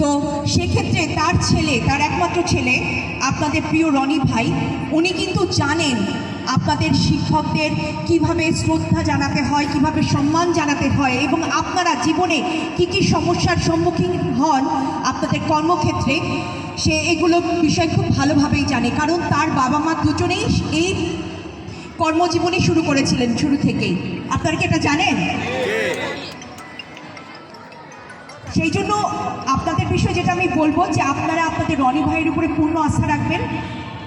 তো সেক্ষেত্রে তার ছেলে, তার একমাত্র ছেলে আপনাদের প্রিয় রনি ভাই, উনি কিন্তু জানেন আপনাদের শিক্ষকদের কিভাবে শ্রদ্ধা জানাতে হয়, কিভাবে সম্মান জানাতে হয়, এবং আপনারা জীবনে কি কি সমস্যার সম্মুখীন হন আপনাদের কর্মক্ষেত্রে, সে এগুলো বিষয় খুব ভালোভাবেই জানে। কারণ তার বাবা মা দুজনেই এই কর্মজীবনী শুরু করেছিলেন শুরু থেকেই। আপনারা কি এটা জানেন? সেই জন্য আপনাদের বিষয়ে যেটা আমি বলবো যে আপনারা আপনাদের রনি ভাইয়ের উপরে পূর্ণ আস্থা রাখবেন।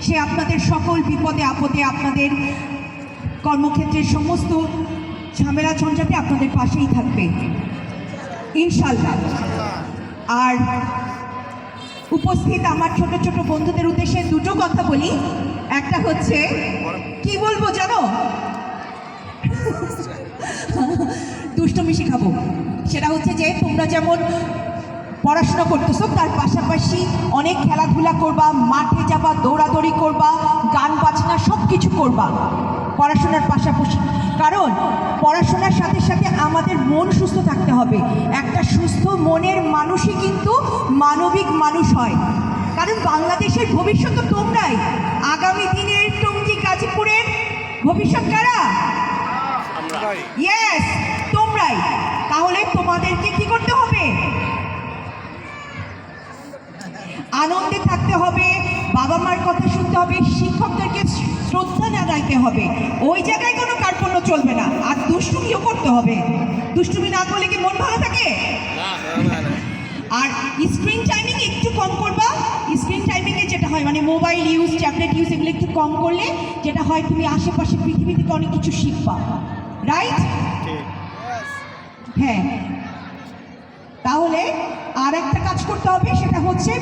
সে আপনাদের সকল বিপদে আপদে, আপনাদের কর্মক্ষেত্রের সমস্ত ঝামেলা ঝঞ্ঝাটে আপনাদের পাশেই থাকবে ইনশাল্লাহ। আর উপস্থিত আমার ছোট ছোট বন্ধুদের উদ্দেশ্যে দুটো কথা বলি। একটা হচ্ছে, কি বলবো জানো, দুষ্টুমি শেখাবো। সেটা হচ্ছে যে তোমরা যেমন পড়াশোনা করতেছো, তার পাশাপাশি অনেক খেলাধুলা করবা, মাঠে যাবা, দৌড়াদৌড়ি করবা, গান বাজনা সব কিছু করবা পড়াশোনার পাশাপাশি। কারণ পড়াশোনার সাথে সাথে আমাদের মন সুস্থ থাকতে হবে। একটা সুস্থ মনের মানুষই কিন্তু মানবিক মানুষ হয়। কারণ বাংলাদেশের ভবিষ্যৎ তো তোমরাই। আগামী দিনের টঙ্গী গাজীপুরের ভবিষ্যৎ কারা? ইয়েস, তোমরাই। তাহলে তোমাদেরকে কি করতে হবে? আনন্দে থাকতে হবে, বাবা মার কথা শুনতে হবে, শিক্ষকদেরকে শ্রদ্ধা জানাইতে হবে। ওই জায়গায় কোনো কার্পণ্য চলবে না। আর দুষ্টুমিও করতে হবে। দুষ্টুমি না করলে কি মন ভালো থাকে? আর স্ক্রিন টাইমিং একটু কম করবা। স্ক্রিন টাইমিংয়ে যেটা হয়, মানে মোবাইল ইউজ, ট্যাবলেট ইউজ, এগুলো একটু কম করলে যেটা হয়, তুমি আশেপাশে পৃথিবী থেকে অনেক কিছু শিখবা। রাইট? হ্যাঁ। তাহলে আর একটা কাজ করতে হবে, সেটা হচ্ছে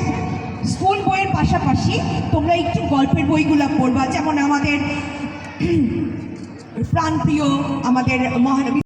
স্কুল বইয়ের পাশাপাশি তোমরা একটু গল্পের বইগুলো পড়বা। যেমন আমাদের প্রাণপ্রিয় আমাদের মহানবী